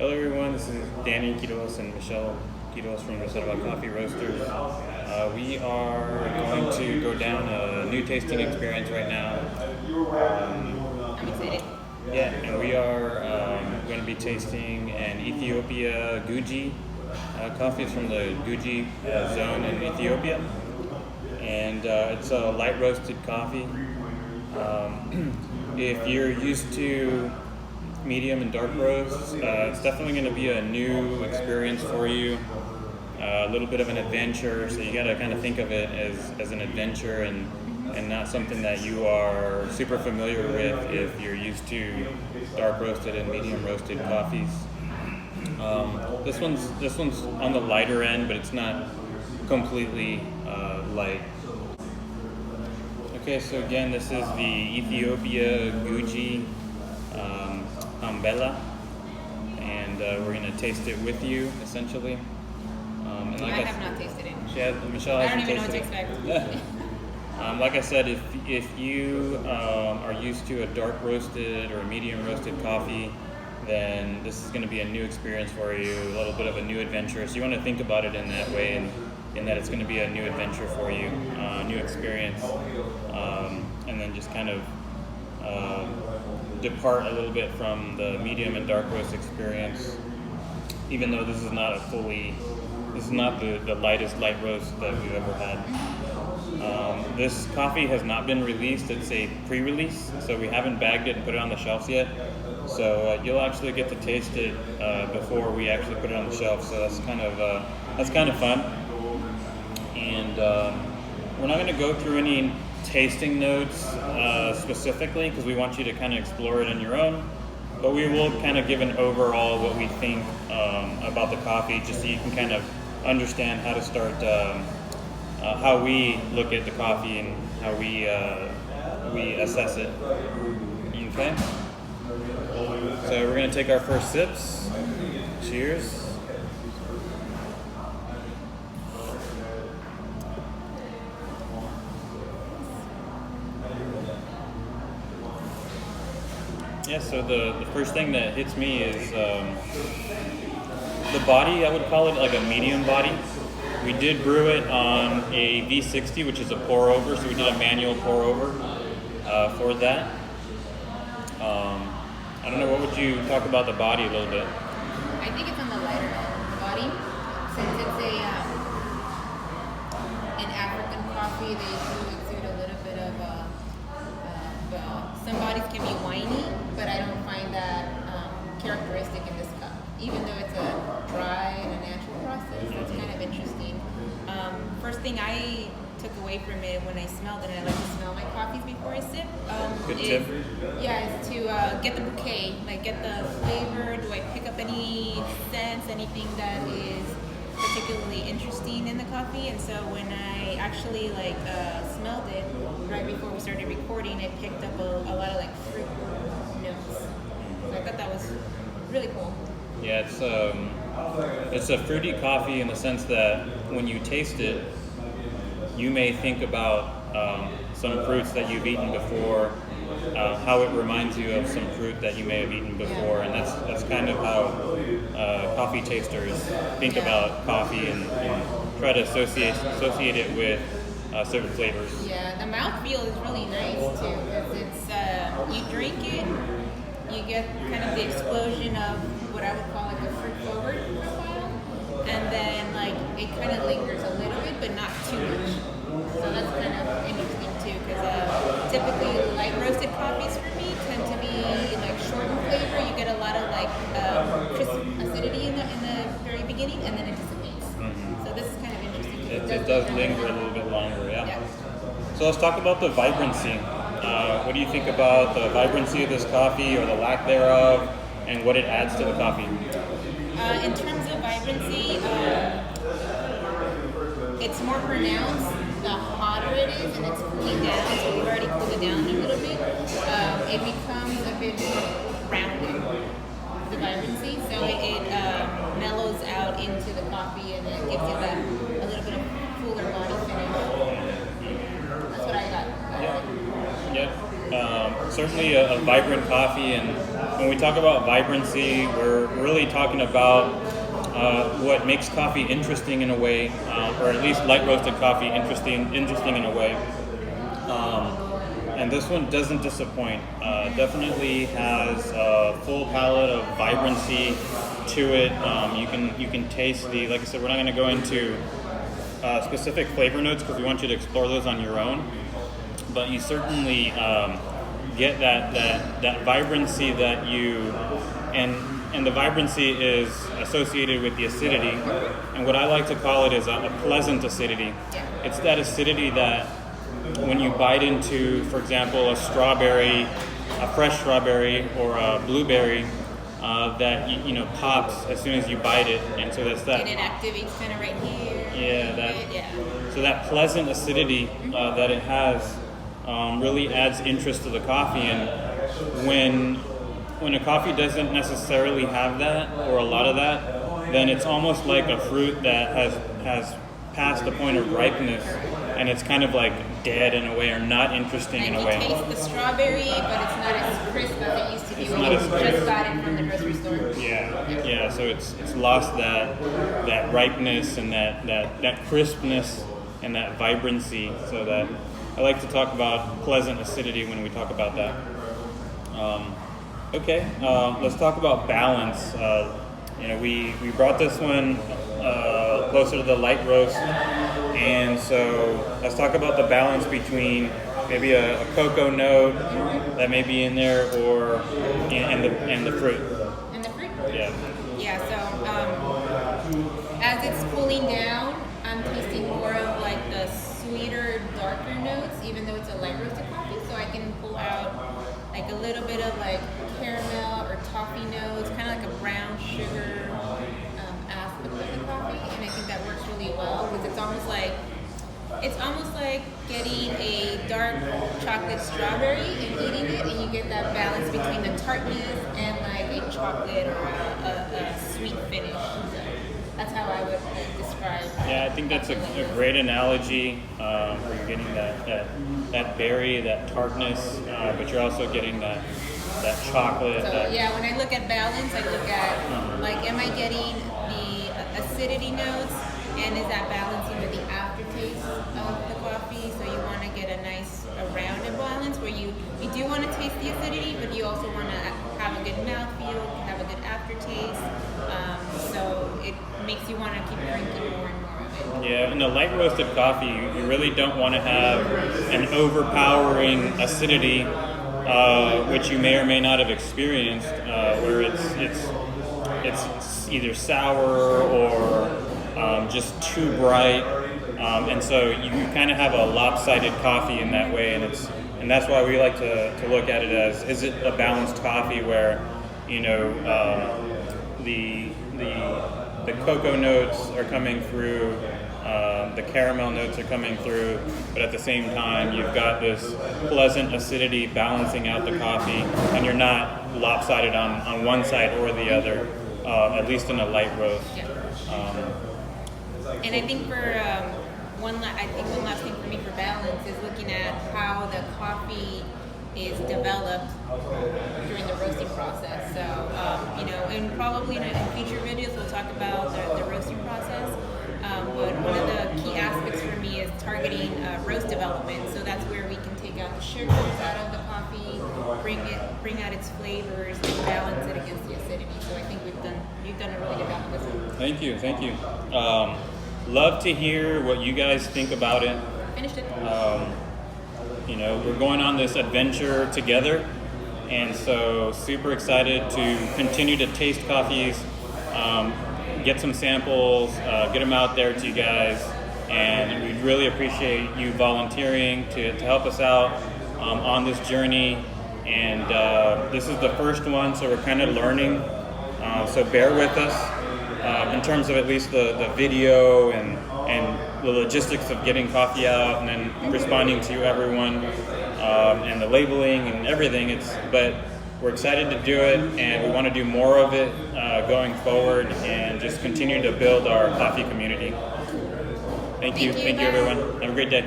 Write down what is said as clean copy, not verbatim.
Hello everyone, this is Danny Quiroz and Michelle Quiroz from Reserva Coffee Roasters. We are going to go down a new tasting experience right now. I'm excited. Yeah, and we are going to be tasting an Ethiopia Guji coffee. It's from the Guji zone in Ethiopia. And it's a light roasted coffee. If you're used to medium and dark roasts, it's definitely going to be a new experience for you. A little bit of an adventure, so you got to kind of think of it as an adventure and not something that you are super familiar with if you're used to dark roasted and medium roasted coffees. This one's on the lighter end, but it's not completely light. Okay, so again, this is the Ethiopia Guji Ambela, and we're going to taste it with you, essentially. And I have not tasted it. Michelle I hasn't don't even know what tasted to expect. it. Like I said, if you are used to a dark roasted or a medium roasted coffee, then this is going to be a new experience for you, a little bit of a new adventure. So you want to think about it in that way, and in that it's going to be a new adventure for you, a new experience, and then just kind of depart a little bit from the medium and dark roast experience, even though this is not the lightest light roast that we've ever had. This coffee has not been released. It's a pre-release, so we haven't bagged it and put it on the shelves yet. So you'll actually get to taste it before we actually put it on the shelf. So that's kind of fun. And we're not going to go through any tasting notes specifically because we want you to kind of explore it on your own. But we will kind of give an overall what we think about the coffee, just so you can kind of understand how to start, how we look at the coffee and how we assess it. Okay. So we're going to take our first sips. Cheers. Yeah, so the first thing that hits me is the body. I would call it like a medium body. We did brew it on a V60, which is a pour over, so we did a manual pour over for that. I don't know, what would you talk about the body a little bit? I think it's on the lighter body. Since it's an African coffee, they do exude a little bit of some bodies can be whiny, but I don't find that characteristic in this cup. Even though it's a dry and a natural process, that's kind of interesting. First thing I took away from it when I smelled it, and I like to smell my coffees before I sip, Good tip. is to get the bouquet, like get the flavor. Do I pick up any scents, anything that is particularly interesting in the coffee? And so when I actually smelled it right before we started recording, I picked up a lot of like fruit notes. So I thought that was really cool. Yeah, it's a fruity coffee in the sense that when you taste it, you may think about some fruits that you've eaten before, how it reminds you of some fruit that you may have eaten before, and that's kind of how coffee tasters think about coffee and try to associate it with certain flavors. Yeah, the mouthfeel is really nice too, because it's you drink it, you get kind of the explosion of what I would call like a fruit forward profile, and then like it kind of lingers a little bit, but not too much. So that's kind of interesting too, because typically light roasted coffees for me tend to be like short in flavor. You get a lot of like crisp acidity in the very beginning, and then it dissipates. Mm-hmm. So this is kind of interesting. It does linger a little bit longer, yeah. So let's talk about the vibrancy. What do you think about the vibrancy of this coffee, or the lack thereof, and what it adds to the coffee? In terms of vibrancy, it's more pronounced the hotter it is and it's cooling down. So we've already cooled it down a little bit. It becomes a bit more rounded, the vibrancy. So it mellows out into the coffee, and it gives you that a little bit of cooler body finish. That's what I got. Yeah. Certainly a vibrant coffee, and when we talk about vibrancy, we're really talking about what makes coffee interesting in a way, or at least light roasted coffee interesting in a way. And this one doesn't disappoint. Definitely has a full palette of vibrancy to it. You can taste the, like I said, we're not going to go into specific flavor notes because we want you to explore those on your own. But you certainly get that vibrancy that and the vibrancy is associated with the acidity. And what I like to call it is a pleasant acidity. It's that acidity that when you bite into, for example, a fresh strawberry or a blueberry, that pops as soon as you bite it, and so that's that. And it activates kind of right here. Yeah, So that pleasant acidity that it has really adds interest to the coffee, and when a coffee doesn't necessarily have that or a lot of that, then it's almost like a fruit that has passed the point of ripeness, and it's kind of like dead in a way, or not interesting in a way. And you taste the strawberry, but it's not as crisp as it used to be when you just got it from the grocery store. Yeah. So it's lost that ripeness and that crispness and that vibrancy. So that I like to talk about pleasant acidity when we talk about that. Okay, let's talk about balance. We brought this one closer to the light roast, and so let's talk about the balance between maybe a cocoa note that may be in there, and the fruit. And the fruit? Yeah. Yeah. So as it's cooling down, I'm tasting more of like the sweeter, darker notes, even though it's a light roasted coffee. So I can pull out like a little bit of like caramel or toffee notes, kind of like a brown sugar aspect of the coffee, and I think that works really well because it's almost like getting a dark chocolate strawberry and eating it, and you get that balance between the tartness and like a chocolate or a sweet finish. So that's how I would describe. Yeah, I think that's a great analogy. Where you're getting that berry, that tartness, but you're also getting that chocolate. So when I look at balance, I look at like, am I getting the acidity notes, and is that balancing with the aftertaste of the coffee? So you want to get a nice rounded balance where you do want to taste the acidity, but you also want to have a good mouthfeel, have a good aftertaste. So it makes you want to keep drinking more and more of it. Yeah, in the light roasted coffee, you really don't want to have an overpowering acidity, which you may or may not have experienced, where it's either sour or just too bright, and so you kind of have a lopsided coffee in that way, and that's why we like to look at it as, is it a balanced coffee where the cocoa notes are coming through, the caramel notes are coming through, but at the same time you've got this pleasant acidity balancing out the coffee, and you're not lopsided on one side or the other, at least in a light roast. Yeah. And I think one last thing for me for balance is looking at how the coffee is developed during the roasting process. So, and probably in future videos we'll talk about the roasting process. But one of the key aspects for me is targeting roast development. So that's where we can take out the sugars out of the coffee, bring out its flavors, and balance it against the acidity. So I think you've done a really good job with this one. Thank you. Love to hear what you guys think about it. Finished it. We're going on this adventure together, and so super excited to continue to taste coffees, get some samples, get them out there to you guys, and we'd really appreciate you volunteering to help us out on this journey. And this is the first one, so we're kind of learning, so bear with us in terms of at least the video and the logistics of getting coffee out and then responding to everyone, and the labeling and everything. But we're excited to do it, and we want to do more of it going forward, and just continue to build our coffee community. Thank you, everyone. Have a great day.